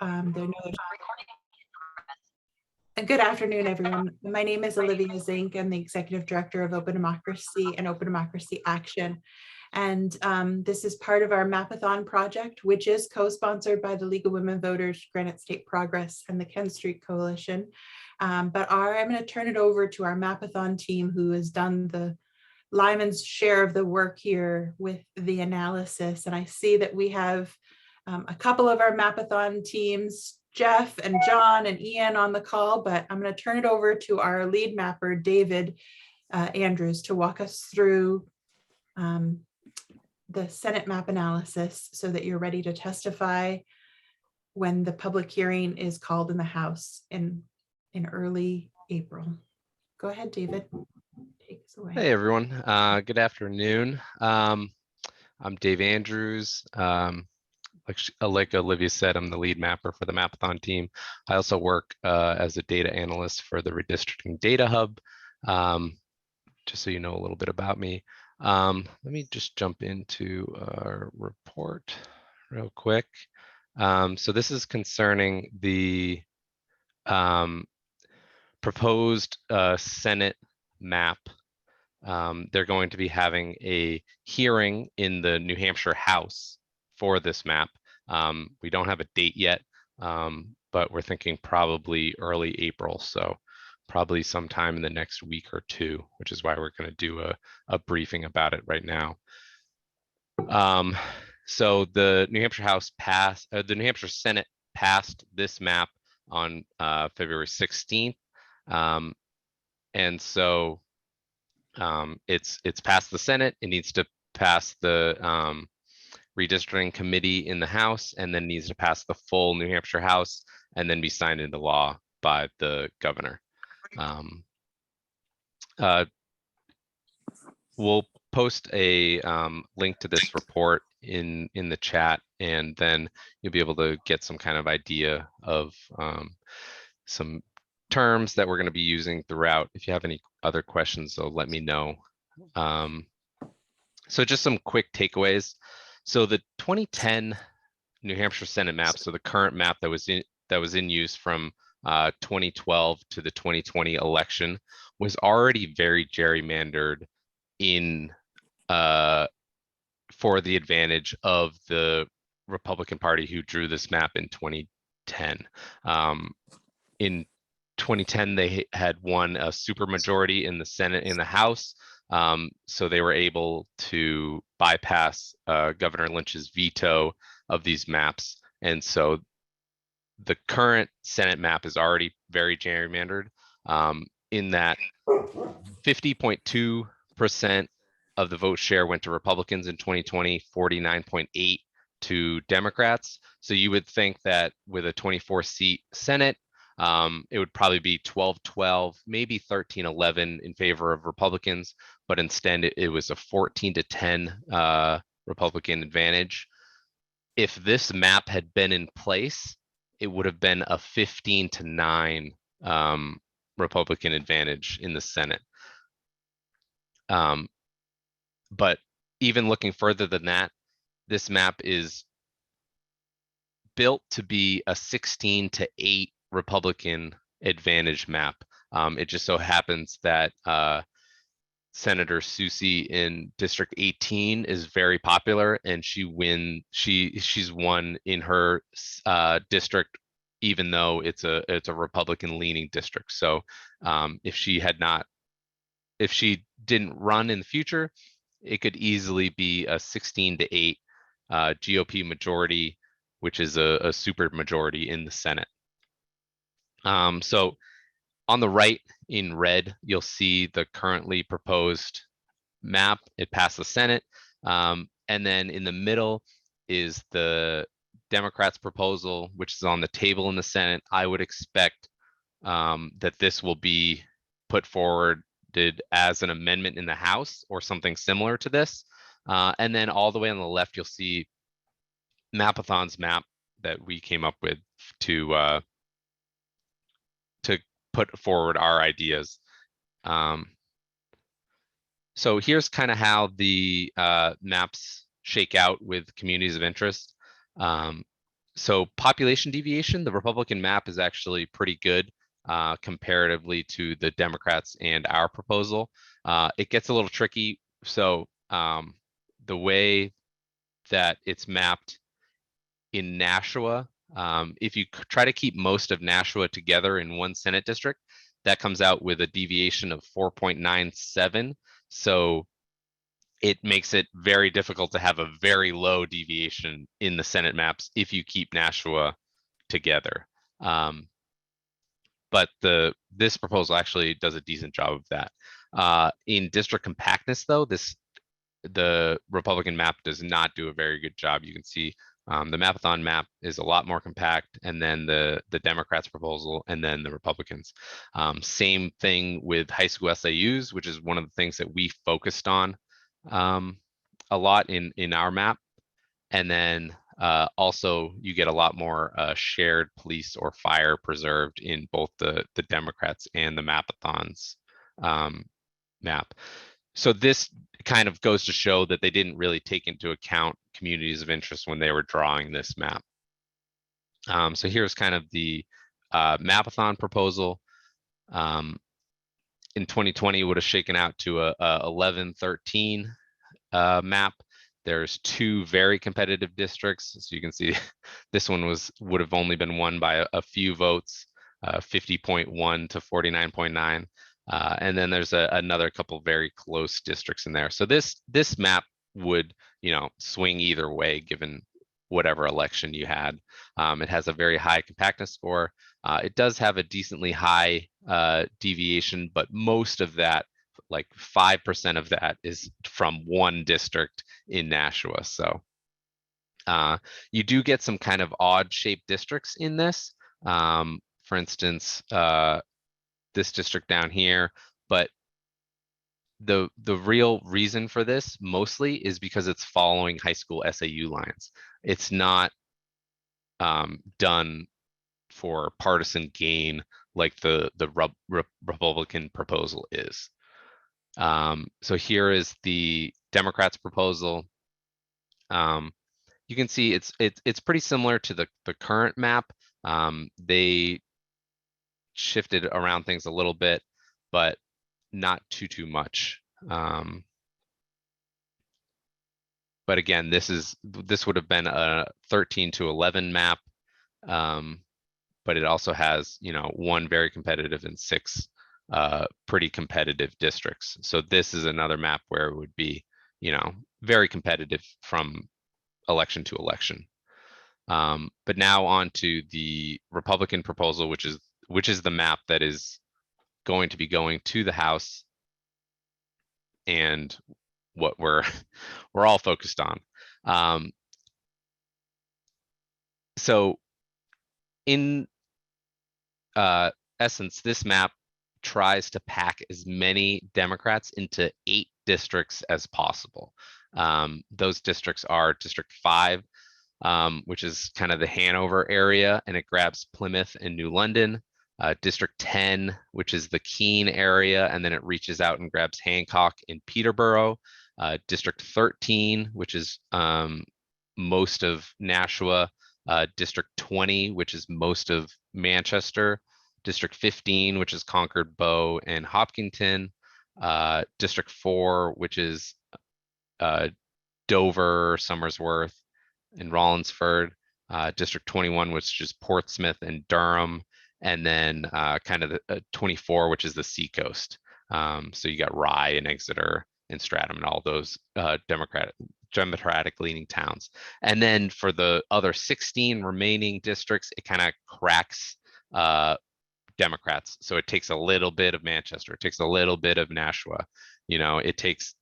Good afternoon, everyone. My name is Olivia Zink. I'm the Executive Director of Open Democracy and Open Democracy Action. And this is part of our Map-A-Thon project, which is co-sponsored by the League of Women Voters, Granite State Progress, and the Ken Street Coalition. I'm going to turn it over to our Map-A-Thon team, who has done the Lyman's share of the work here with the analysis. And I see that we have a couple of our Map-A-Thon teams, Jeff and John and Ian, on the call, but I'm going to turn it over to our lead mapper, David Andrews, to walk us through the Senate map analysis so that you're ready to testify when the public hearing is called in the House in early April. Go ahead, David. Take us away. Hey, everyone. Good afternoon. I'm Dave Andrews. Like Olivia said, I'm the lead mapper for the Map-A-Thon team. I also work as a data analyst for the Redistricting Data Hub. Just so you know a little bit about me. Let me just jump into our report real quick. So this is concerning the proposed Senate map. They're going to be having a hearing in the New Hampshire House for this map. We don't have a date yet, but we're thinking probably early April. So probably sometime in the next week or two, which is why we're going to do a briefing about it right now. So the New Hampshire House passed, the New Hampshire Senate passed this map on February 16th. And so it's passed the Senate. It needs to pass the redistricting committee in the House, and then needs to pass the full New Hampshire House, and then be signed into law by the governor. We'll post a link to this report in the chat, and then you'll be able to get some kind of idea of some terms that we're going to be using throughout. If you have any other questions, so let me know. So just some quick takeaways. So the 2010 New Hampshire Senate map, so the current map that was in use from 2012 to the 2020 election, was already very gerrymandered in for the advantage of the Republican Party, who drew this map in 2010. In 2010, they had won a supermajority in the Senate, in the House, so they were able to bypass Governor Lynch's veto of these maps. And so the current Senate map is already very gerrymandered, in that 50.2% of the vote share went to Republicans in 2020, 49.8% to Democrats. So you would think that with a 24-seat Senate, it would probably be 12-12, maybe 13-11 in favor of Republicans, but instead it was a 14-10 Republican advantage. If this map had been in place, it would have been a 15-9 Republican advantage in the Senate. But even looking further than that, this map is built to be a 16-8 Republican advantage map. It just so happens that Senator Susie in District 18 is very popular, and she's won in her district, even though it's a Republican leaning district. So if she didn't run in the future, it could easily be a 16-8 GOP majority, which is a super majority in the Senate. So on the right in red, you'll see the currently proposed map. It passed the Senate. And then in the middle is the Democrats' proposal, which is on the table in the Senate. I would expect that this will be put forward as an amendment in the House or something similar to this. And then all the way on the left, you'll see Map-A-Thon's map that we came up with to put forward our ideas. So here's kind of how the maps shake out with communities of interest. So population deviation, the Republican map is actually pretty good comparatively to the Democrats and our proposal. It gets a little tricky. So the way that it's mapped in Nashua, if you try to keep most of Nashua together in one Senate district, that comes out with a deviation of 4.97. So it makes it very difficult to have a very low deviation in the Senate maps if you keep Nashua together. But this proposal actually does a decent job of that. In district compactness, though, the Republican map does not do a very good job. You can see the Map-A-Thon map is a lot more compact, and then the Democrats' proposal, and then the Republicans. Same thing with high school SAUs, which is one of the things that we focused on a lot in our map. And then also you get a lot more shared police or fire preserved in both the Democrats and the Map-A-Thon's map. So this kind of goes to show that they didn't really take into account communities of interest when they were drawing this map. So here's kind of the Map-A-Thon proposal. In 2020, it would have shaken out to a 11-13 map. There's 2 very competitive districts. So you can see this one would have only been won by a few votes, 50.1 to 49.9. And then there's another couple very close districts in there. So this map would, swing either way given whatever election you had. It has a very high compactness score. It does have a decently high deviation, but most of that, like 5% of that, is from one district in Nashua. So you do get some kind of odd shaped districts in this. For instance, this district down here, but the real reason for this mostly is because it's following high school SAU lines. It's not done for partisan gain like the Republican proposal is. So here is the Democrats' proposal. You can see it's pretty similar to the current map. They shifted around things a little bit, but not too much. But again, this would have been a 13 to 11 map, but it also has 1 very competitive and 6 pretty competitive districts. So this is another map where it would be very competitive from election to election. But now on to the Republican proposal, which is the map that is going to be going to the House and what we're all focused on. So in essence, this map tries to pack as many Democrats into 8 districts as possible. Those districts are District 5, which is kind of the Hanover area, and it grabs Plymouth and New London. District 10, which is the Keene area, and then it reaches out and grabs Hancock and Peterborough. District 13, which is most of Nashua. District 20, which is most of Manchester. District 15, which is Concord, Bow, and Hopkinton. District 4, which is Dover, Somersworth, and Rollinsford. District 21, which is Portsmouth and Durham. And then kind of the 24, which is the Seacoast. So you got Rye and Exeter and Stratham and all those Democratic leaning towns. And then for the other 16 remaining districts, it kind of cracks Democrats. So it takes a little bit of Manchester, it takes a little bit of Nashua, it takes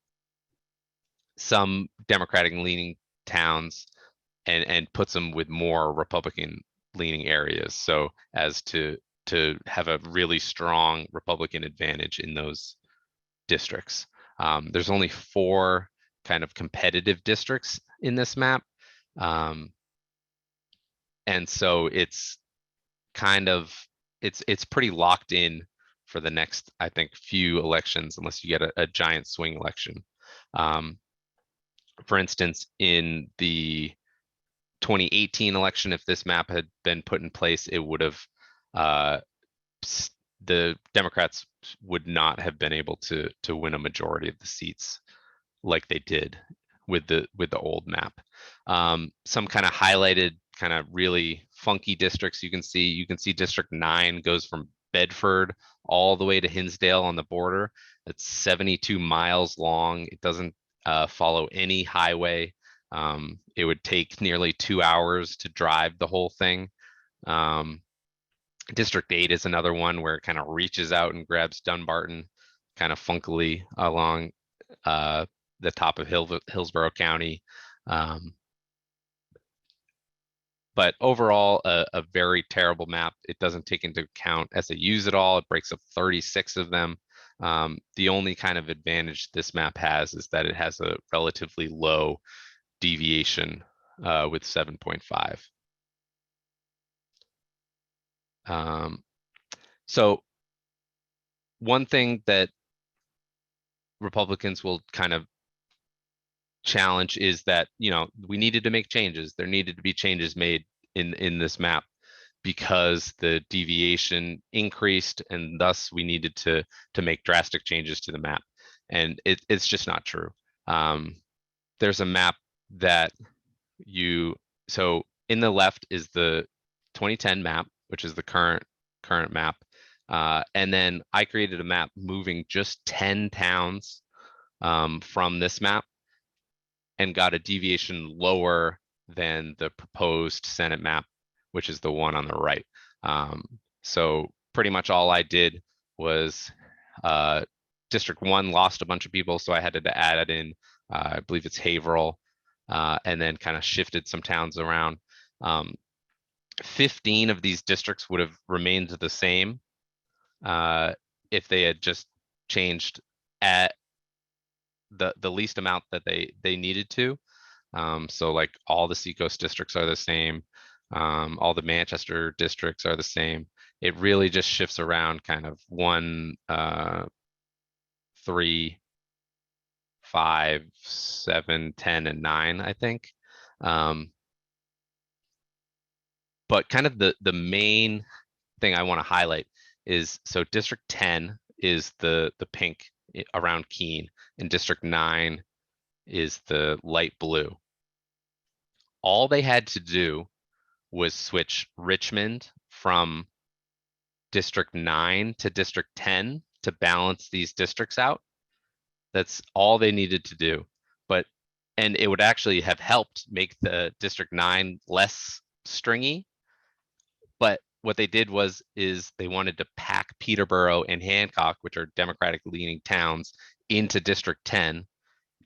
some Democratic leaning towns and puts them with more Republican leaning areas, so as to have a really strong Republican advantage in those districts. There's only 4 kind of competitive districts in this map. And so it's kind of, it's pretty locked in for the next, I think, few elections, unless you get a giant swing election. For instance, in the 2018 election, if this map had been put in place, it would have the Democrats would not have been able to win a majority of the seats like they did with the old map. Some kind of highlighted, kind of really funky districts you can see District 9 goes from Bedford all the way to Hinsdale on the border. It's 72 miles long. It doesn't follow any highway. It would take nearly 2 hours to drive the whole thing. District 8 is another one where it kind of reaches out and grabs Dunbarton kind of funkily along the top of Hillsborough County. But overall, a very terrible map. It doesn't take into account SAUs at all. It breaks up 36 of them. The only kind of advantage this map has is that it has a relatively low deviation with 7.5. So one thing that Republicans will kind of challenge is that, you know, we needed to make changes. There needed to be changes made in this map because the deviation increased, and thus we needed to make drastic changes to the map. And it's just not true. There's a map that so in the left is the 2010 map, which is the current map. And then I created a map moving just 10 towns from this map and got a deviation lower than the proposed Senate map, which is the one on the right. So pretty much all I did was District 1 lost a bunch of people, so I had to add it in, I believe it's Haverhill, and then kind of shifted some towns around. 15 of these districts would have remained the same if they had just changed at the least amount that they needed to. So like all the Seacoast districts are the same. All the Manchester districts are the same. It really just shifts around kind of 1, 3, 5, 7, 10, and 9, I think. But kind of the main thing I want to highlight is, so District 10 is the pink around Keene, and District 9 is the light blue. All they had to do was switch Richmond from District 9 to District 10 to balance these districts out. That's all they needed to do. And it would actually have helped make the District 9 less stringy. But what they did is they wanted to pack Peterborough and Hancock, which are Democratic leaning towns, into District 10,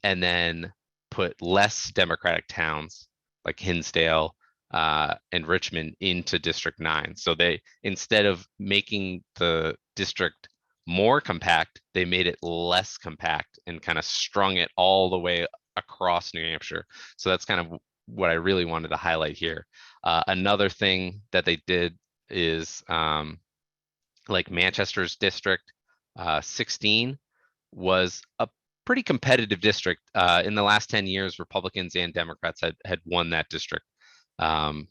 and then put less Democratic towns like Hinsdale and Richmond into District 9. So they, instead of making the district more compact, they made it less compact and kind of strung it all the way across New Hampshire. So that's kind of what I really wanted to highlight here. Another thing that they did is like Manchester's district 16 was a pretty competitive district. In the last 10 years, Republicans and Democrats had won that district. But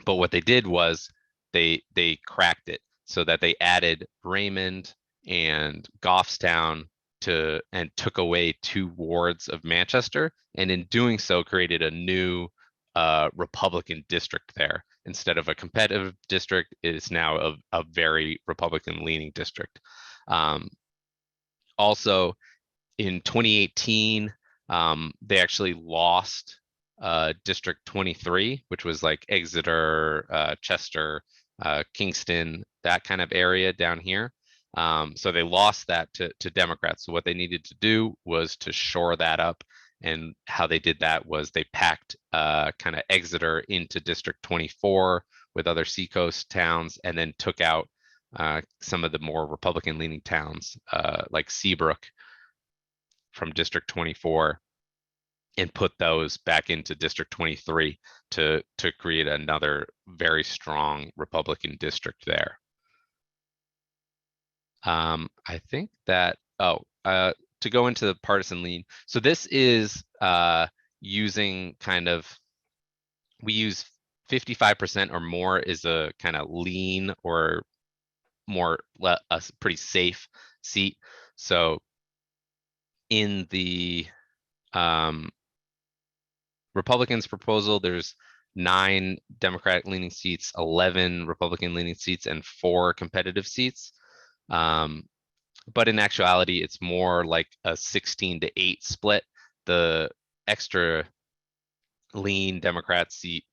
what they did was they cracked it so that they added Raymond and Goffstown and took away 2 wards of Manchester, and in doing so created a new Republican district there. Instead of a competitive district, it is now a very Republican leaning district. Also in 2018, they actually lost District 23, which was like Exeter, Chester, Kingston, that kind of area down here. So they lost that to Democrats. So what they needed to do was to shore that up. And how they did that was they packed kind of Exeter into District 24 with other Seacoast towns, and then took out some of the more Republican leaning towns like Seabrook from District 24 and put those back into District 23 to create another very strong Republican district there. I think that, to go into the partisan lean. So this is using kind of we use 55% or more is a kind of lean or more a pretty safe seat. So in the Republicans' proposal, there's 9 Democratic leaning seats, 11 Republican leaning seats, and 4 competitive seats. But in actuality, it's more like a 16-8 split. The extra lean Democrat seat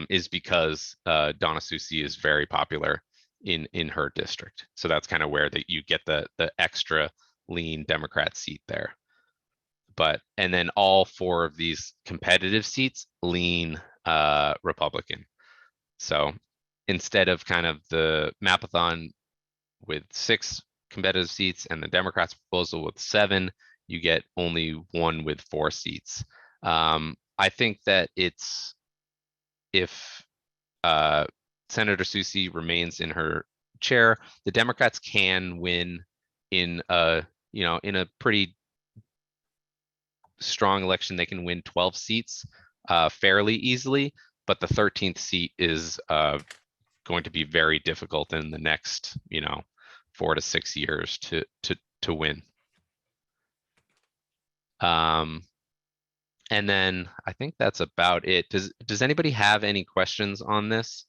is because Donna Soucy is very popular in her district. So that's kind of where you get the extra lean Democrat seat there. And then all 4 of these competitive seats lean Republican. So instead of kind of the Map-A-Thon with 6 competitive seats and the Democrats' proposal with 7, you get only one with 4 seats. I think that if Senator Soucy remains in her chair, the Democrats can win in a pretty strong election. They can win 12 seats fairly easily, but the 13th seat is going to be very difficult in the next 4 to 6 years to win. And then I think that's about it. Does anybody have any questions on this?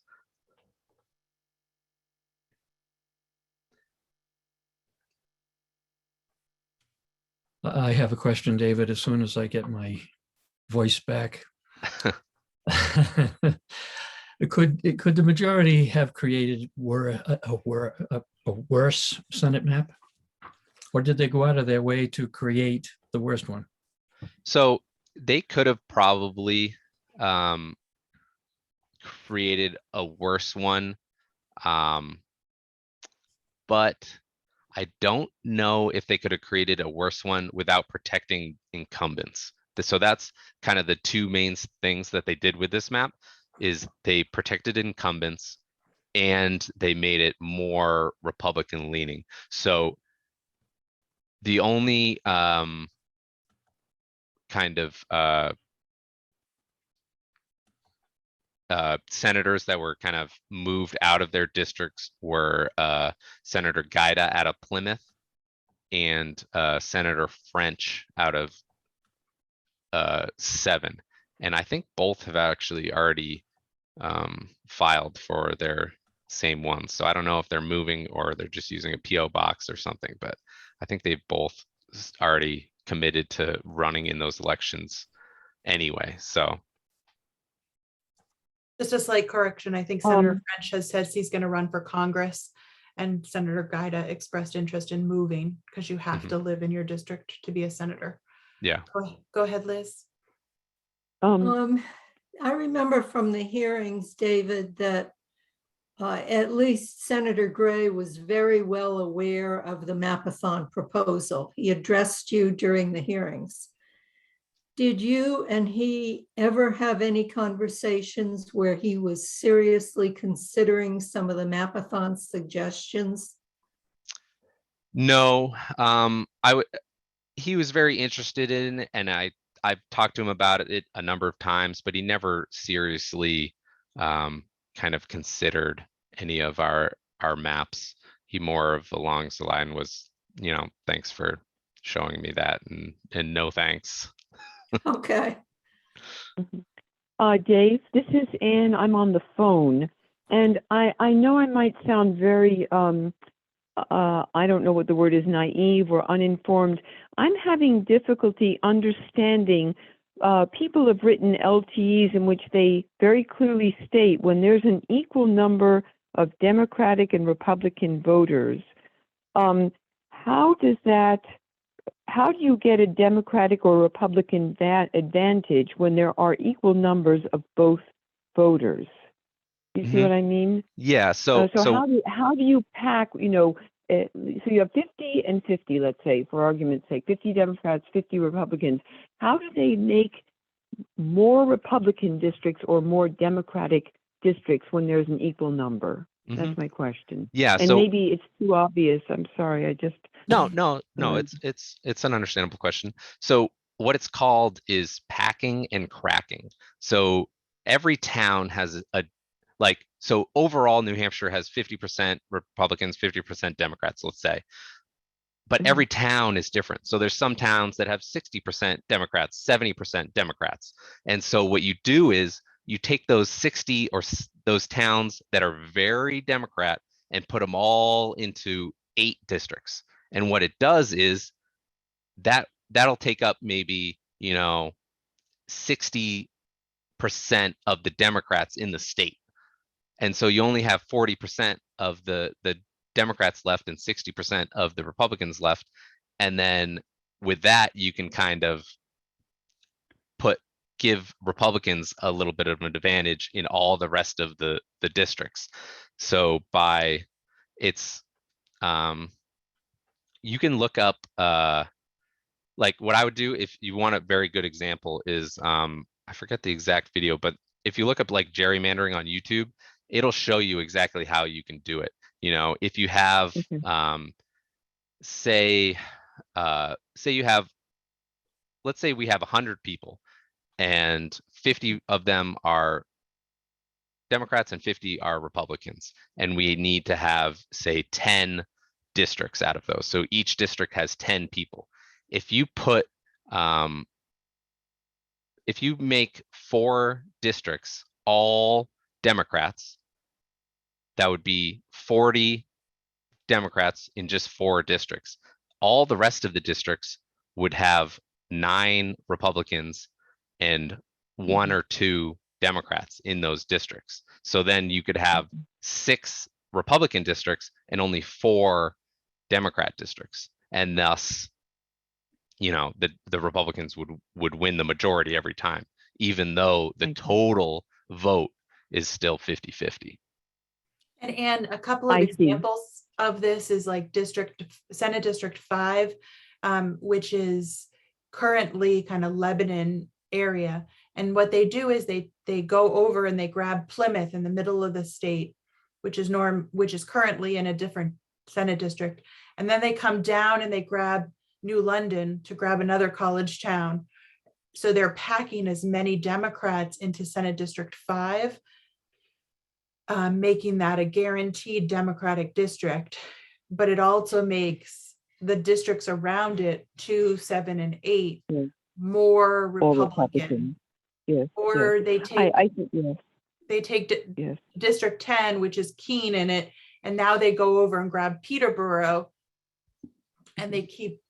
I have a question, David, as soon as I get my voice back. Could the majority have created a worse Senate map? Or did they go out of their way to create the worst one? So they could have probably created a worse one, but I don't know if they could have created a worse one without protecting incumbents. So that's kind of the 2 main things that they did with this map, is they protected incumbents and they made it more Republican leaning. So the only kind of senators that were kind of moved out of their districts were Senator Gaida out of Plymouth and Senator French out of 7. And I think both have actually already filed for their same ones. So I don't know if they're moving or they're just using a PO box or something, but I think they've both already committed to running in those elections anyway. So Just a slight correction. I think Senator French has said he's going to run for Congress, and Senator Gaida expressed interest in moving because you have to live in your district to be a senator. Yeah. Go ahead, Liz. I remember from the hearings, David, that at least Senator Gray was very well aware of the Map-A-Thon proposal. He addressed you during the hearings. Did you and he ever have any conversations where he was seriously considering some of the Map-A-Thon suggestions? No, he was very interested in it, and I've talked to him about it a number of times, but he never seriously kind of considered any of our maps. He more of along the line was, thanks for showing me that, and no thanks. Okay. Dave, this is Ann. I'm on the phone, and I know I might sound very I don't know what the word is, naive or uninformed. I'm having difficulty understanding. People have written LTEs in which they very clearly state when there's an equal number of Democratic and Republican voters. How do you get a Democratic or Republican advantage when there are equal numbers of both voters? You see what I mean? Yeah. So how do you pack? So you have 50 and 50, let's say, for argument's sake, 50 Democrats, 50 Republicans. How do they make more Republican districts or more Democratic districts when there's an equal number? That's my question. Yeah. And maybe it's too obvious. I'm sorry. No. It's an understandable question. So what it's called is packing and cracking. So every town has so overall New Hampshire has 50% Republicans, 50% Democrats, let's say. But Mhm. every town is different. So there's some towns that have 60% Democrats, 70% Democrats. And so what you do is you take those 60 or those towns that are very Democrat and put them all into 8 districts. And what it does is that'll take up maybe, 60% of the Democrats in the state. And so you only have 40% of the Democrats left and 60% of the Republicans left. And then with that, you can kind of give Republicans a little bit of an advantage in all the rest of the districts. So you can look up like what I would do if you want a very good example is I forget the exact video, but if you look up like gerrymandering on YouTube, it'll show you exactly how you can do it. If you have Okay. say you have, let's say we have 100 people and 50 of them are Democrats and 50 are Republicans, and we need to have say 10 districts out of those. So each district has 10 people. If you make 4 districts all Democrats, that would be 40 Democrats in just 4 districts. All the rest of the districts would have 9 Republicans and 1 or 2 Democrats in those districts. So then you could have 6 Republican districts and only 4 Democrat districts. And thus, the Republicans would win the majority every time, even though the total vote is still 50-50. And a couple of I see. examples of this is like Senate District 5, which is currently kind of Lebanon area. And what they do is they go over and they grab Plymouth in the middle of the state, which is currently in a different Senate district. And then they come down and they grab New London to grab another college town. So they're packing as many Democrats into Senate District 5, making that a guaranteed Democratic district. But it also makes the districts around it 2, 7, and 8 Yes. more All Republican. Republican. Yes. Or yes. they take I think yes. they take Yes. District 10, which is Keene in it, and now they go over and grab Peterborough, and they keep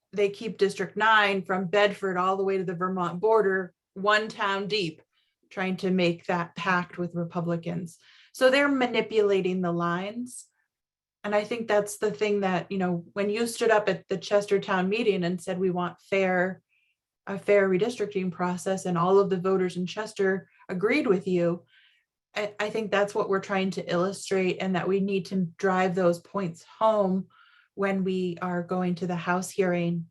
District 9 from Bedford all the way to the Vermont border, one town deep, trying to make that pact with Republicans. So they're manipulating the lines. And I think that's the thing that, when you stood up at the Chester town meeting and said we want a fair redistricting process, and all of the voters in Chester agreed with you, I think that's what we're trying to illustrate, and that we need to drive those points home when we are going to the House hearing,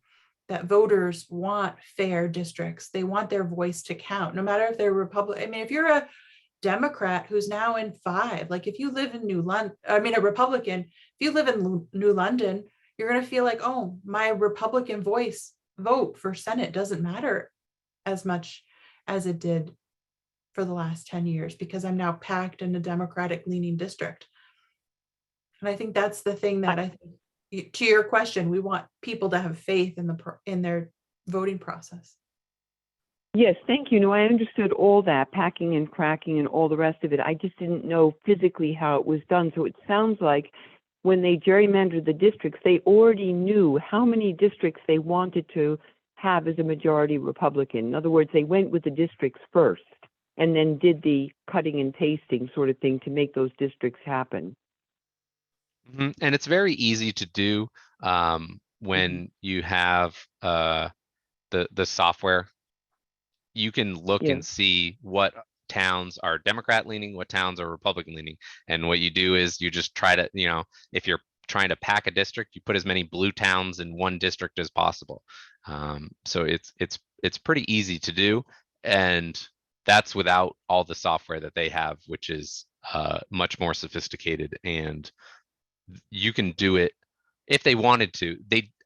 that voters want fair districts. They want their voice to count, no matter if they're Republican. I mean, if you're a Democrat who's now in 5, like if you live in a Republican, if you live in New London, you're going to feel like, oh, my Republican vote for Senate doesn't matter as much as it did for the last 10 years, because I'm now packed in a Democratic leaning district. And I think that's the thing that I think, to your question, we want people to have faith in their voting process. Yes, thank you. No, I understood all that, packing and cracking and all the rest of it. I just didn't know physically how it was done. So it sounds like when they gerrymandered the districts, they already knew how many districts they wanted to have as a majority Republican. In other words, they went with the districts first and then did the cutting and pasting sort of thing to make those districts happen. And it's very easy to do when you have the software. You can look and see what towns are Democrat leaning, what towns are Republican leaning. And what you do is you just try to, if you're trying to pack a district, you put as many blue towns in one district as possible. So it's pretty easy to do. And that's without all the software that they have, which is much more sophisticated, and you can do it if they wanted to.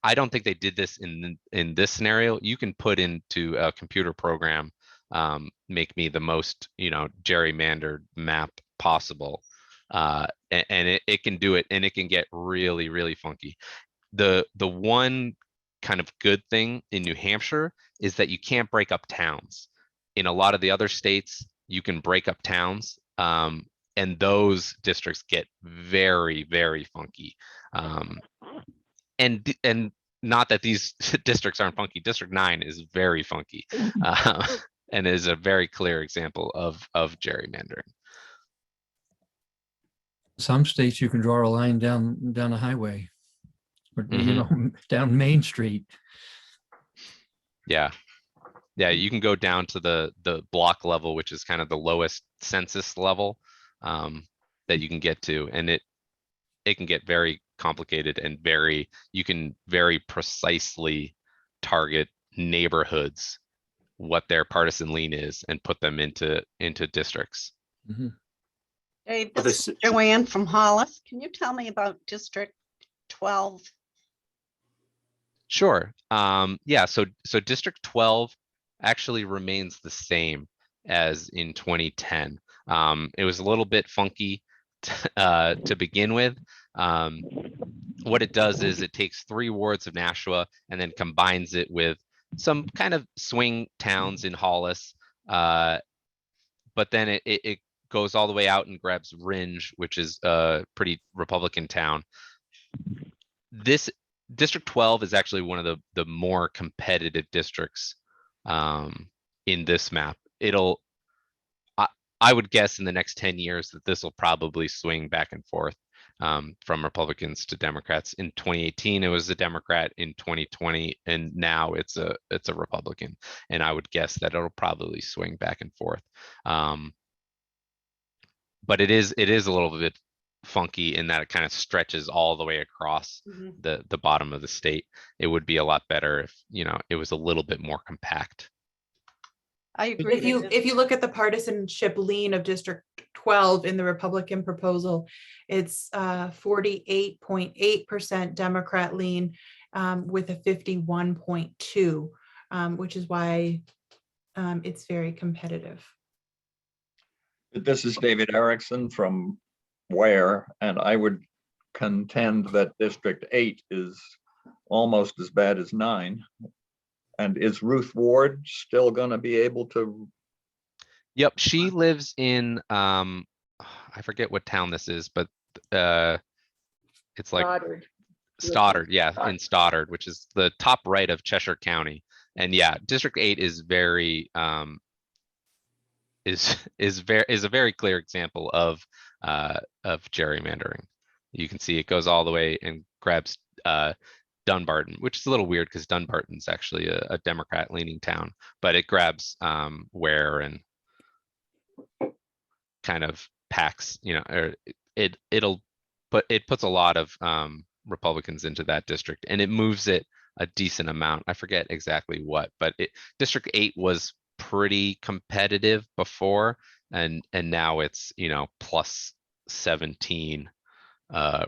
I don't think they did this in this scenario. You can put into a computer program, make me the most, gerrymandered map possible. And it can do it, and it can get really, really funky. The one kind of good thing in New Hampshire is that you can't break up towns. In a lot of the other states, you can break up towns, and those districts get very, very funky. And not that these districts aren't funky. District 9 is very funky, and is a very clear example of gerrymandering. Some states you can draw a line down a highway, or down Main Street. Yeah, you can go down to the block level, which is kind of the lowest census level that you can get to, and it can get very complicated, and you can very precisely target neighborhoods, what their partisan lean is, and put them into districts. Mm-hmm. Hey, this is Joanne from Hollis. Can you tell me about District 12? Sure. Yeah, so District 12 actually remains the same as in 2010. It was a little bit funky to begin with. What it does is it takes 3 wards of Nashua and then combines it with some kind of swing towns in Hollis. But then it goes all the way out and grabs Ringe, which is a pretty Republican town. This District 12 is actually one of the more competitive districts in this map. I would guess in the next 10 years that this will probably swing back and forth from Republicans to Democrats. In 2018, it was a Democrat. In 2020, and now it's a Republican. And I would guess that it'll probably swing back and forth. But it is a little bit funky in that it kind of stretches all the way across the bottom of the state. It would be a lot better if it was a little bit more compact. I agree. If you look at the partisanship lean of District 12 in the Republican proposal, it's 48.8% Democrat lean with a 51.2, which is why it's very competitive. This is David Erickson from Ware, and I would contend that District 8 is almost as bad as 9. And is Ruth Ward still going to be able to? Yep, she lives in I forget what town this is, but it's like Stoddard, yeah, in Stoddard, which is the top right of Cheshire County. And yeah, District 8 is very is a very clear example of gerrymandering. You can see it goes all the way and grabs Dunbarton, which is a little weird because Dunbarton's actually a Democrat leaning town, but it grabs Ware and kind of packs, or it puts a lot of Republicans into that district, and it moves it a decent amount. I forget exactly what, but District 8 was pretty competitive before, and now it's plus 17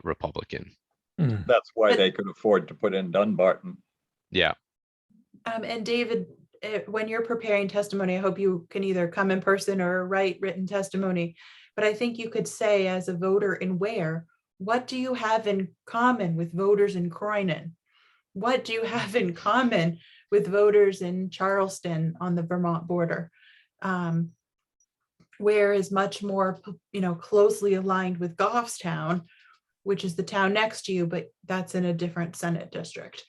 Republican. That's why they could afford to put in Dunbarton. Yeah. And David, when you're preparing testimony, I hope you can either come in person or write written testimony, but I think you could say, as a voter in Ware, what do you have in common with voters in Croydon? What do you have in common with voters in Charleston on the Vermont border? Ware is much more, closely aligned with Goffstown, which is the town next to you, but that's in a different Senate district.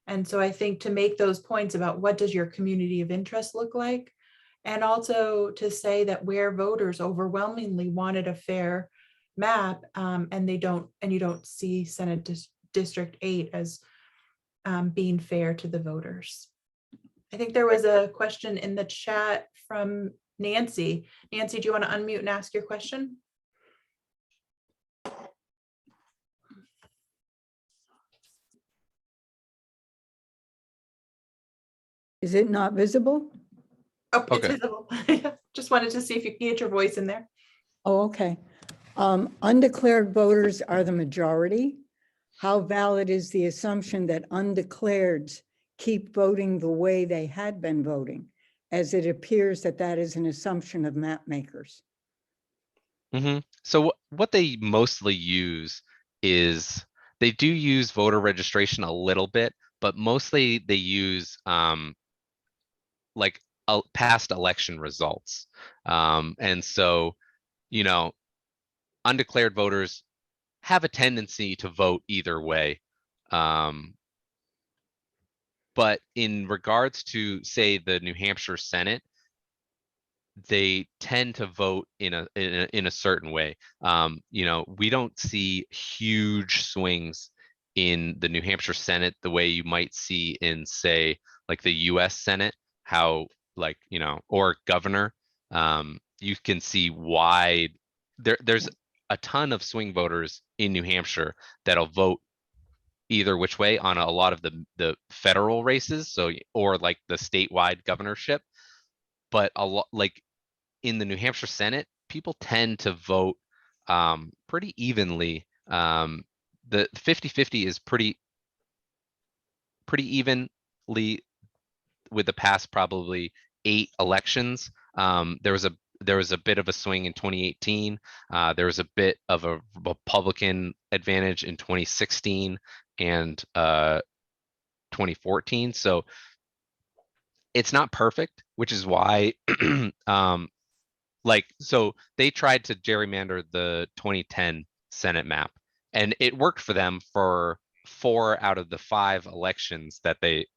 And so I think to make those points about what does your community of interest look like, and also to say that Ware voters overwhelmingly wanted a fair map, and you don't see Senate District 8 as being fair to the voters. I think there was a question in the chat from Nancy. Nancy, do you want to unmute and ask your question? Is it not visible? Oh, it's Okay. visible. Just wanted to see if you can get your voice in there. Oh, okay. Undeclared voters are the majority. how valid is the assumption that undeclareds keep voting the way they had been voting, as it appears that that is an assumption of map makers? So what they mostly use is they do use voter registration a little bit, but mostly they use like past election results. And so, you know, undeclared voters have a tendency to vote either way. But in regards to, say, the New Hampshire Senate, they tend to vote in a certain way. You know, we don't see huge swings in the New Hampshire Senate the way you might see in, say, like the US Senate, how, like, you know, or governor. You can see wide, there's a ton of swing voters in New Hampshire that'll vote either which way on a lot of the federal races, so, or like the statewide governorship. But a lot, like in the New Hampshire Senate, people tend to vote pretty evenly. The 50-50 is pretty evenly with the past probably 8 elections. There was a bit of a swing in 2018. There was a bit of a Republican advantage in 2016 and 2014. So it's not perfect, which is why like, so they tried to gerrymander the 2010 Senate map, and it worked for them for 4 out of the 5 elections that they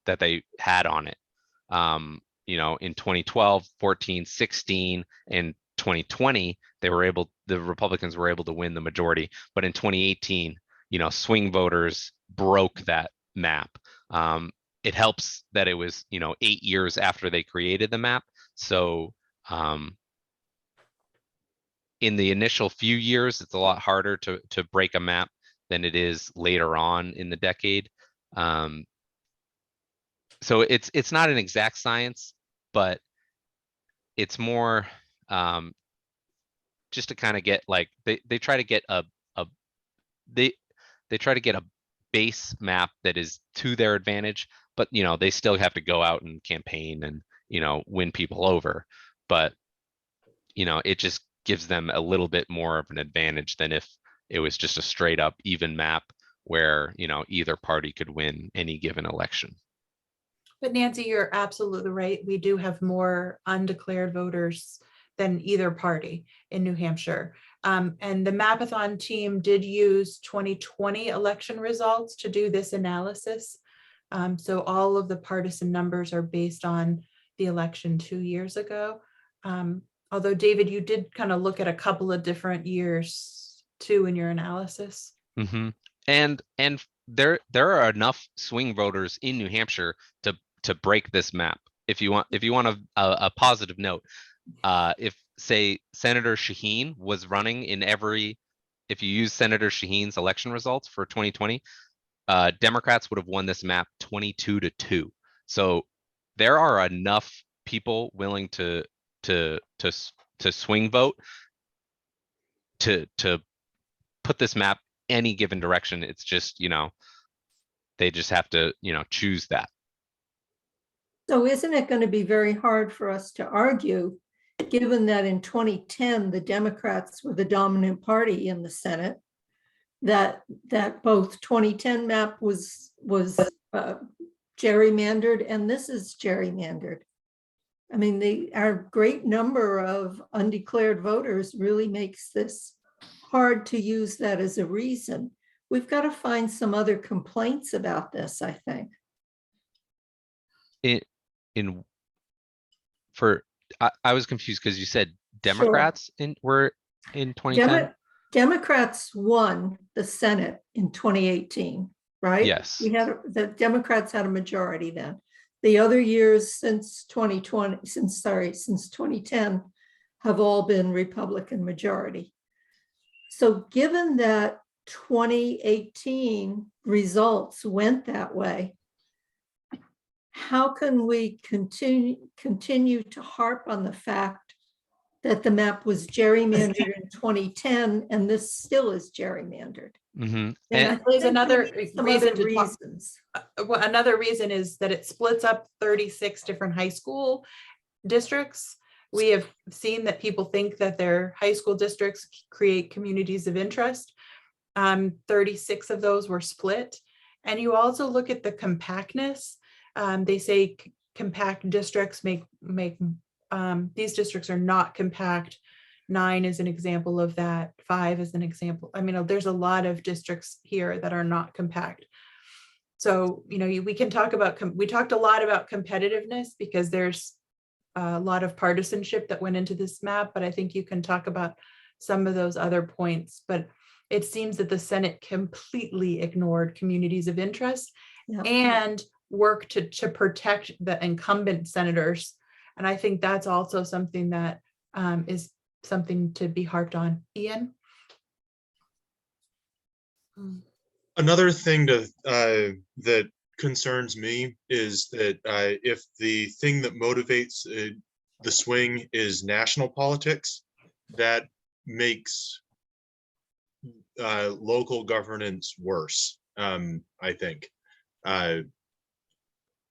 had on it. You know, in 2012, 14, 16, and 2020, the Republicans were able to win the majority. But in 2018, you know, swing voters broke that map. It helps that it was, you know, 8 years after they created the map. So in the initial few years, it's a lot harder to break a map than it is later on in the decade. So it's not an exact science, but it's more just to kind of get, like, they try to get they try to get a base map that is to their advantage, but, you know, they still have to go out and campaign and, you know, win people over. But, you know, it just gives them a little bit more of an advantage than if it was just a straight up even map where, you know, either party could win any given election. But Nancy, you're absolutely right. We do have more undeclared voters than either party in New Hampshire. And the Map-A-Thon team did use 2020 election results to do this analysis. So all of the partisan numbers are based on the election 2 years ago. Although, David, you did kind of look at a couple of different years too in your analysis. And there are enough swing voters in New Hampshire to break this map. If you want a positive note, if, say, Senator Shaheen was running if you use Senator Shaheen's election results for 2020, Democrats would have won this map 22-2. So there are enough people willing to swing vote to put this map any given direction. It's just, you know, they just have to, you know, choose that. So isn't it going to be very hard for us to argue, given that in 2010, the Democrats were the dominant party in the Senate, that both 2010 map was gerrymandered and this is gerrymandered? I mean, our great number of undeclared voters really makes this hard to use that as a reason. We've got to find some other complaints about this, I think. I was confused because you said Democrats were in 2010. Democrats won the Senate in 2018, right? Yes. The Democrats had a majority then. The other years since 2010 have all been Republican majority. So given that 2018 results went that way, how can we continue to harp on the fact that the map was gerrymandered in 2010, and this still is gerrymandered. Mhm. And I And There's think another we need some reason other to talk. reasons. Well, another reason is that it splits up 36 different high school districts. We have seen that people think that their high school districts create communities of interest. 36 of those were split. And you also look at the compactness. They say compact districts make these districts are not compact. 9 is an example of that. 5 is an example. I mean, there's a lot of districts here that are not compact. So, you know, we can talk about, we talked a lot about competitiveness because there's a lot of partisanship that went into this map, but I think you can talk about some of those other points. But it seems that the Senate completely ignored communities of interest and worked to protect the incumbent senators. And I think that's also something that is something to be harped on. Ian? Another thing that concerns me is that if the thing that motivates the swing is national politics, that makes local governance worse. I think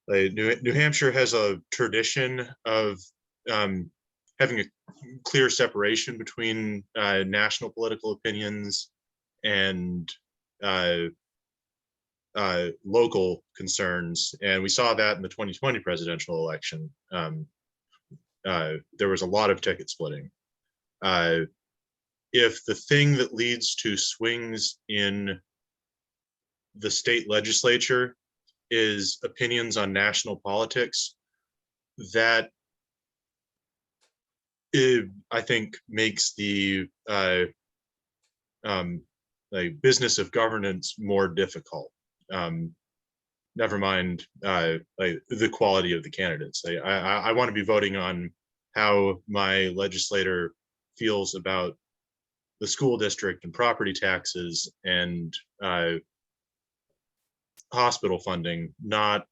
New Hampshire has a tradition of having a clear separation between national political opinions and local concerns, and we saw that in the 2020 presidential election. There was a lot of ticket splitting. If the thing that leads to swings in the state legislature is opinions on national politics, that I think makes the business of governance more difficult. Never mind the quality of the candidates. I want to be voting on how my legislator feels about the school district and property taxes and hospital funding, not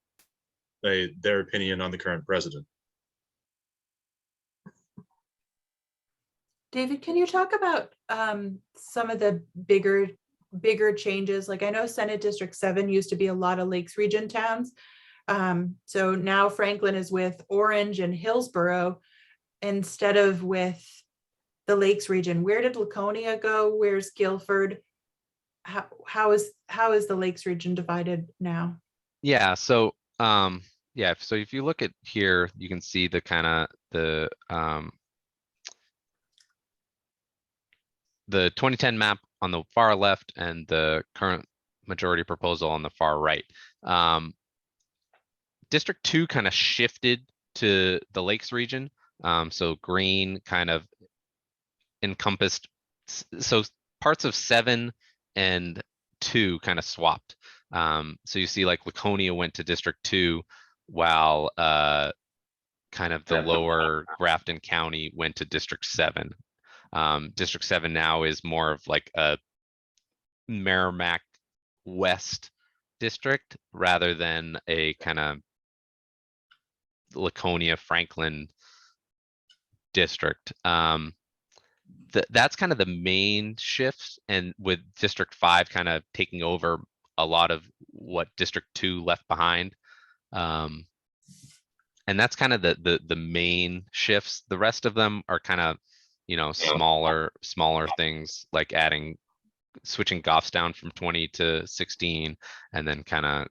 their opinion on the current president. David, can you talk about some of the bigger changes? Like I know Senate District 7 used to be a lot of Lakes Region towns. So now Franklin is with Orange and Hillsborough instead of with the Lakes Region. Where did Laconia go? Where's Guilford? How is the Lakes Region divided now? yeah, so so if you look at here, you can see the kind of the 2010 map on the far left and the current majority proposal on the far right. District 2 kind of shifted to the Lakes region. So green kind of encompassed, so parts of 7 and 2 kind of swapped. So you see like Laconia went to District 2 while kind of the lower Grafton County went to District 7. District 7 now is more of like a Merrimack West district rather than a kind of Laconia Franklin district. That's kind of the main shifts, and with District 5 kind of taking over a lot of what District 2 left behind. And that's kind of the main shifts. The rest of them are kind of, you know, smaller things like switching Goffstown from 20 to 16, and then kind of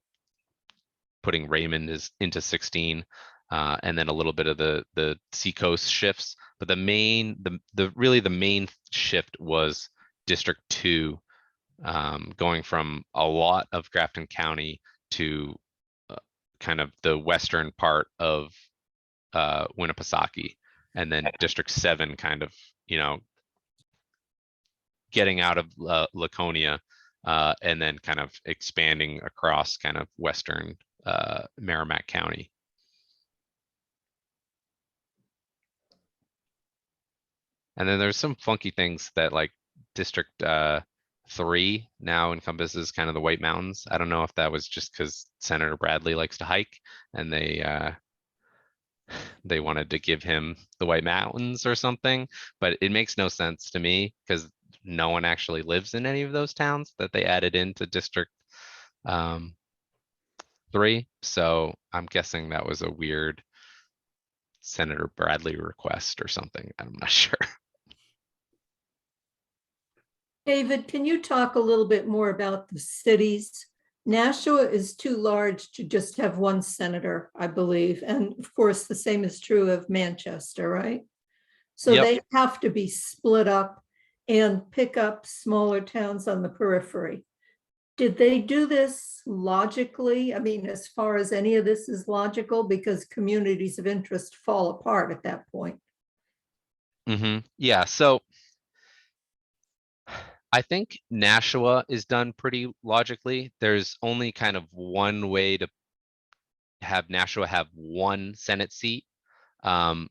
putting Raymond into 16, and then a little bit of the Seacoast shifts. But the main shift was District 2, going from a lot of Grafton County to kind of the western part of Winnipesaukee, and then District 7 kind of, you know, getting out of Laconia, and then kind of expanding across kind of western Merrimack County. And then there's some funky things that like District 3 now encompasses kind of the White Mountains. I don't know if that was just because Senator Bradley likes to hike and they they wanted to give him the White Mountains or something, but it makes no sense to me because no one actually lives in any of those towns that they added into District 3. So I'm guessing that was a weird Senator Bradley request or something. I'm not sure. David, can you talk a little bit more about the cities? Nashua is too large to just have one senator, I believe. And of course, the same is true of Manchester, right? So Yep. they have to be split up and pick up smaller towns on the periphery. Did they do this logically? I mean, as far as any of this is logical, because communities of interest fall apart at that point. Yeah, so I think Nashua is done pretty logically. There's only kind of one way to have Nashua have one Senate seat. The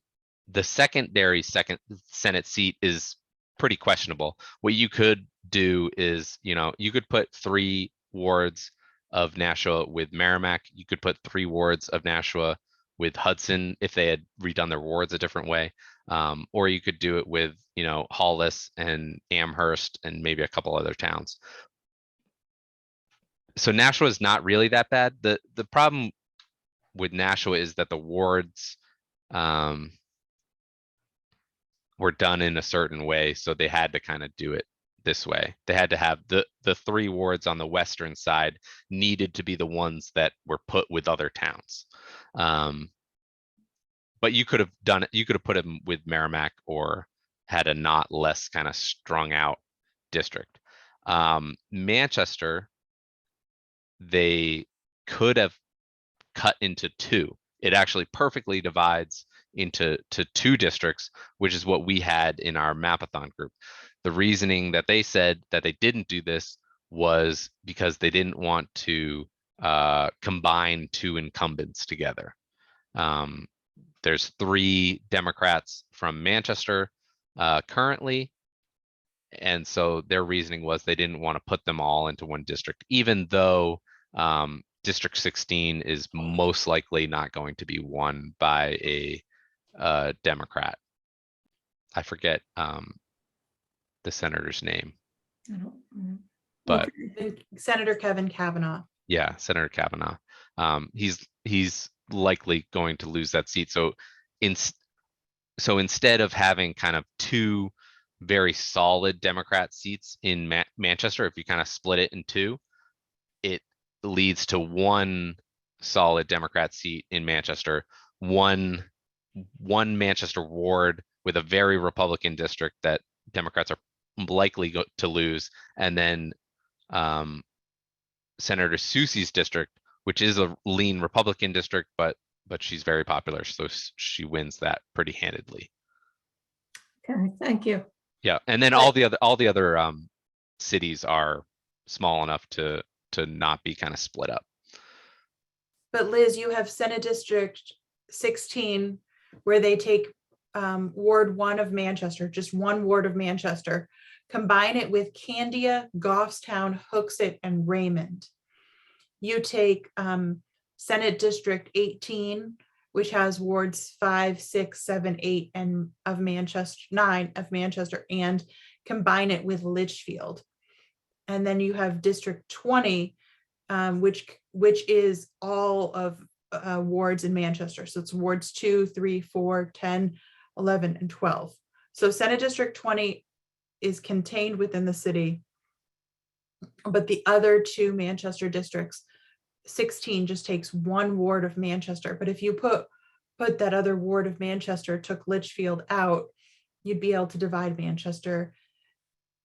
secondary second Senate seat is pretty questionable. What you could do is, you could put 3 wards of Nashua with Merrimack. You could put 3 wards of Nashua with Hudson if they had redone their wards a different way. Or you could do it with, Hollis and Amherst and maybe a couple other towns. So Nashua is not really that bad. The problem with Nashua is that the wards were done in a certain way, so they had to kind of do it this way. They had to have the 3 wards on the western side needed to be the ones that were put with other towns. But you could have done it, you could have put them with Merrimack or had a not less kind of strung out district. Manchester, they could have cut into 2. It actually perfectly divides into 2 districts, which is what we had in our Map-A-Thon group. The reasoning that they said that they didn't do this was because they didn't want to combine 2 incumbents together. There's 3 Democrats from Manchester currently, and so their reasoning was they didn't want to put them all into one district, even though District 16 is most likely not going to be won by a Democrat. I forget the senator's name, but Senator Kevin Kavanaugh. yeah, Senator Kavanaugh. He's likely going to lose that seat. So instead of having kind of 2 very solid Democrat seats in Manchester, if you kind of split it in 2, it leads to 1 solid Democrat seat in Manchester, one Manchester ward with a very Republican district that Democrats are likely to lose, and then Senator Susie's district, which is a lean Republican district, but she's very popular, so she wins that pretty handedly. Okay, thank you. Yeah, and then all the other cities are small enough to not be kind of split up. But Liz, you have Senate District 16, where they take Ward 1 of Manchester, just 1 ward of Manchester, combine it with Candia, Goffstown, Hooksett, and Raymond. You take Senate District 18, which has wards 5, 6, 7, 8, and of Manchester, 9 of Manchester, and combine it with Litchfield. And then you have District 20, which is all of wards in Manchester. So it's wards 2, 3, 4, 10, 11, and 12. So Senate District 20 is contained within the city, but the other 2 Manchester districts, 16 just takes 1 ward of Manchester. But if you put that other ward of Manchester, took Litchfield out, you'd be able to divide Manchester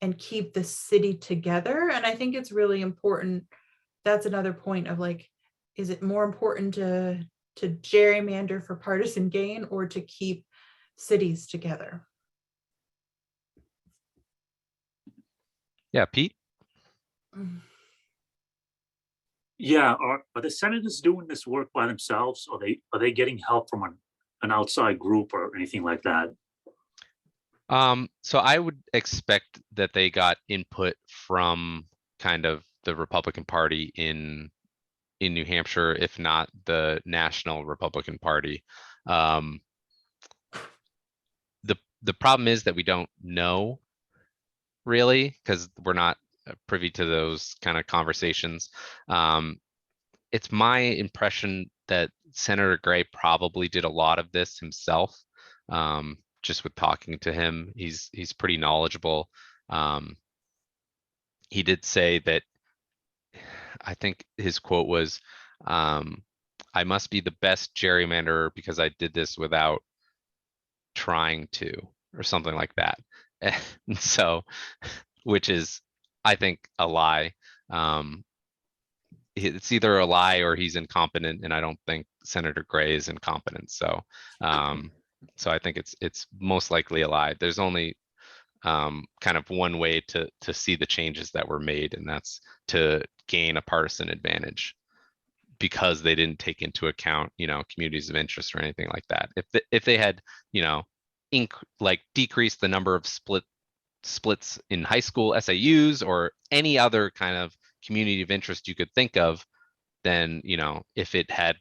and keep the city together. And I think it's really important. That's another point of like, is it more important to gerrymander for partisan gain or to keep cities together? Yeah, Pete? Yeah, are the senators doing this work by themselves? Or are they getting help from an outside group or anything like that? So I would expect that they got input from kind of the Republican Party in New Hampshire, if not the National Republican Party. The problem is that we don't know really, because we're not privy to those kind of conversations. It's my impression that Senator Gray probably did a lot of this himself. Just with talking to him, he's pretty knowledgeable. He did say that, I think his quote was, I must be the best gerrymanderer because I did this without trying to, or something like that. And so, which is, I think, a lie. It's either a lie or he's incompetent, and I don't think Senator Gray is incompetent. So, so I think it's most likely a lie. There's only kind of one way to see the changes that were made, and that's to gain a partisan advantage, because they didn't take into account, communities of interest or anything like that. If they had, decreased the number of splits in high school SAUs or any other kind of community of interest you could think of, then, if it had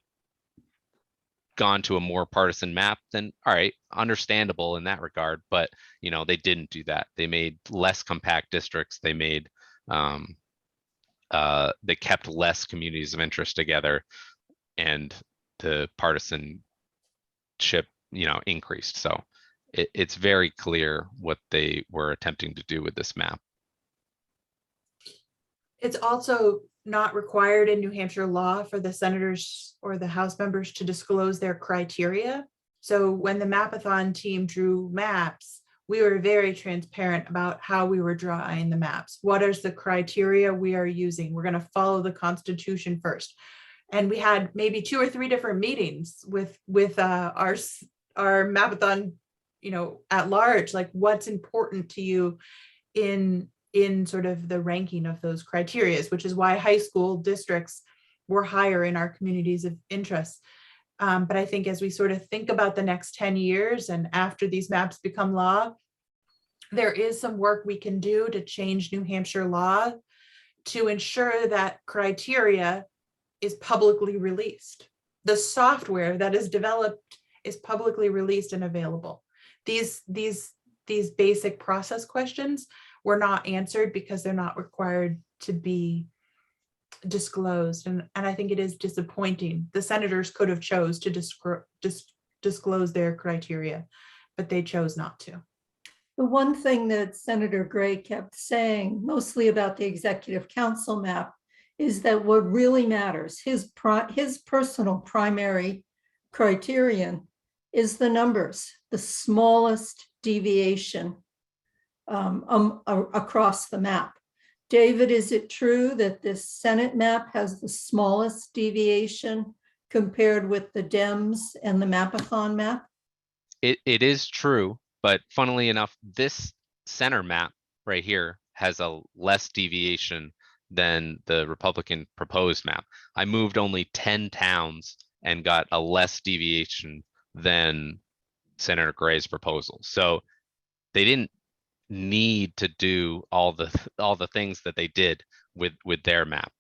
gone to a more partisan map, then all right, understandable in that regard. But, they didn't do that. They made less compact districts. They made, they kept less communities of interest together, and the partisanship, increased. So it's very clear what they were attempting to do with this map. It's also not required in New Hampshire law for the senators or the House members to disclose their criteria. So when the Map-A-Thon team drew maps, we were very transparent about how we were drawing the maps. What is the criteria we are using? We're going to follow the Constitution first. And we had maybe 2 or 3 different meetings with our Map-A-Thon, at large, like what's important to you in sort of the ranking of those criterias, which is why high school districts were higher in our communities of interest. But I think as we sort of think about the next 10 years and after these maps become law, there is some work we can do to change New Hampshire law to ensure that criteria is publicly released. The software that is developed is publicly released and available. These basic process questions were not answered because they're not required to be disclosed. And I think it is disappointing. The senators could have chose to disclose their criteria, but they chose not to. The one thing that Senator Gray kept saying, mostly about the executive council map, is that what really matters, his personal primary criterion is the numbers, the smallest deviation across the map. David, is it true that this Senate map has the smallest deviation compared with the Dems and the Map-A-Thon map? It is true, but funnily enough, this center map right here has a less deviation than the Republican proposed map. I moved only 10 towns and got a less deviation than Senator Gray's proposal. So they didn't need to do all the things that they did with their map.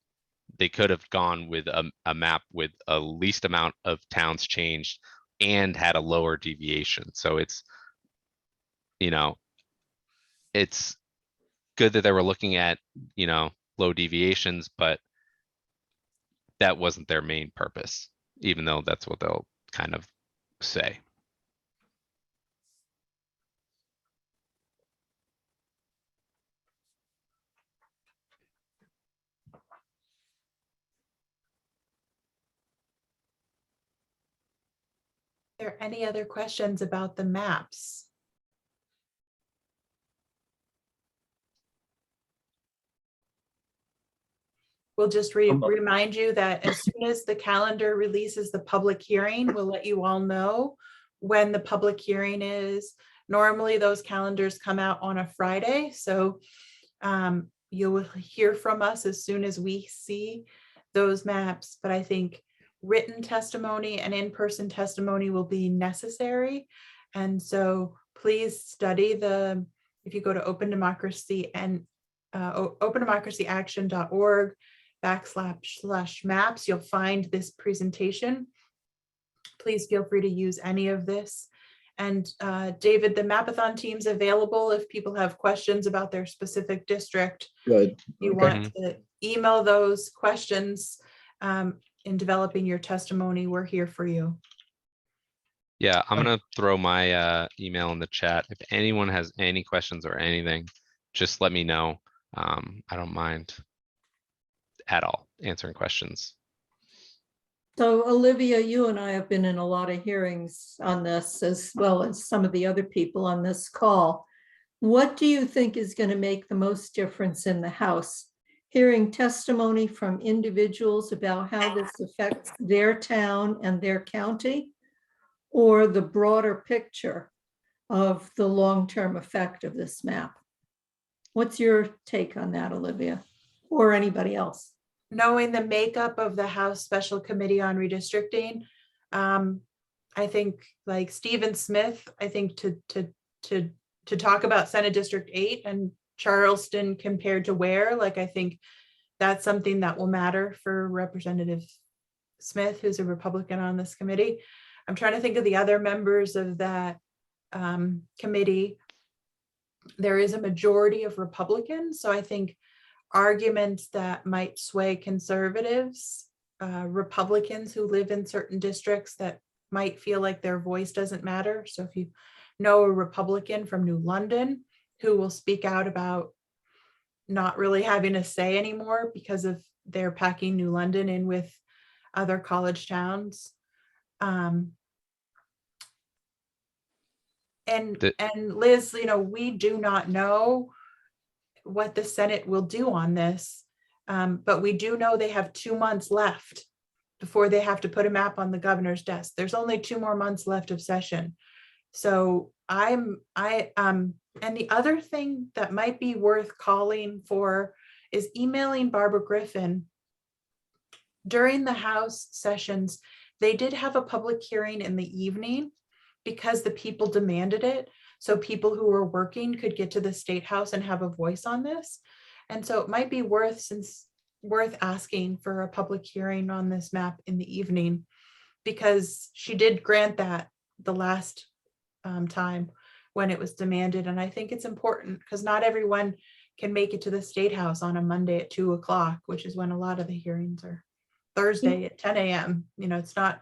They could have gone with a map with a least amount of towns changed and had a lower deviation. So it's, it's good that they were looking at, low deviations, but that wasn't their main purpose, even though that's what they'll kind of say. Are there any other questions about the maps? We'll just remind you that as soon as the calendar releases the public hearing, we'll let you all know when the public hearing is. Normally those calendars come out on a Friday, so you will hear from us as soon as we see those maps. But I think written testimony and in-person testimony will be necessary. And so please study if you go to Open Democracy and opendemocracyaction.org/maps, you'll find this presentation. please feel free to use any of this. And David, the Map-A-Thon team's available if people have questions about their specific district. Good. If you Okay. want to email those questions in developing your testimony, we're here for you. Yeah, I'm gonna throw my email in the chat. If anyone has any questions or anything, just let me know. I don't mind at all answering questions. So Olivia, you and I have been in a lot of hearings on this, as well as some of the other people on this call. What do you think is going to make the most difference in the House? Hearing testimony from individuals about how this affects their town and their county, or the broader picture of the long-term effect of this map? What's your take on that, Olivia, or anybody else? Knowing the makeup of the House Special Committee on Redistricting, I think like Stephen Smith, I think to talk about Senate District 8 and Charleston compared to Ware, like I think that's something that will matter for Representative Smith, who's a Republican on this committee. I'm trying to think of the other members of that committee. There is a majority of Republicans, so I think arguments that might sway conservatives, Republicans who live in certain districts that might feel like their voice doesn't matter. So if you know a Republican from New London who will speak out about not really having a say anymore because of they're packing New London in with other college towns. And Liz, you know, we do not know what the Senate will do on this, but we do know they have 2 months left before they have to put a map on the governor's desk. There's only 2 more months left of session. So and the other thing that might be worth calling for is emailing Barbara Griffin. During the House sessions, they did have a public hearing in the evening because the people demanded it. So people who were working could get to the State House and have a voice on this. And so it might be worth asking for a public hearing on this map in the evening, because she did grant that the last time when it was demanded. And I think it's important because not everyone can make it to the State House on a Monday at 2 o'clock, which is when a lot of the hearings are. Thursday at 10 a.m. You know, it's not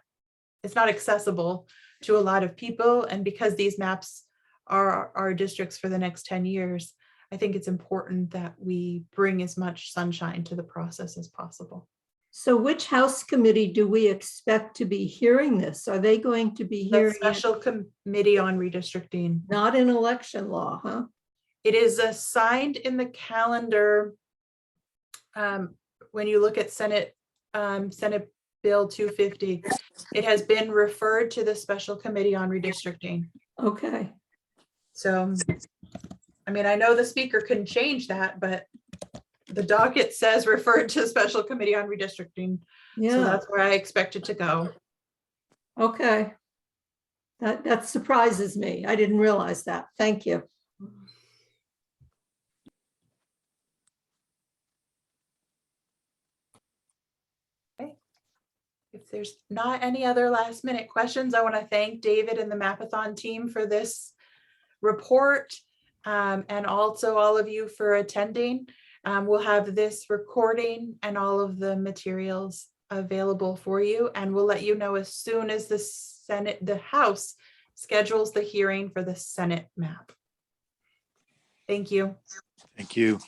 accessible to a lot of people. And because these maps are our districts for the next 10 years, I think it's important that we bring as much sunshine to the process as possible. So which House committee do we expect to be hearing this? Are they going to be The hearing it? Special Committee on Redistricting. Not in election law, huh? It is assigned in the calendar. When you look at Senate Bill 250, it has been referred to the Special Committee on Redistricting. Okay. So, I mean, I know the speaker couldn't change that, but the docket says referred to Special Committee on Redistricting. So Yeah, that's where I expect it to go. okay. That surprises me. I didn't realize that. Thank you. If there's not any other last minute questions, I want to thank David and the Map-A-Thon team for this report, and also all of you for attending. We'll have this recording and all of the materials available for you, and we'll let you know as soon as the House schedules the hearing for the Senate map. Thank you. Thank you.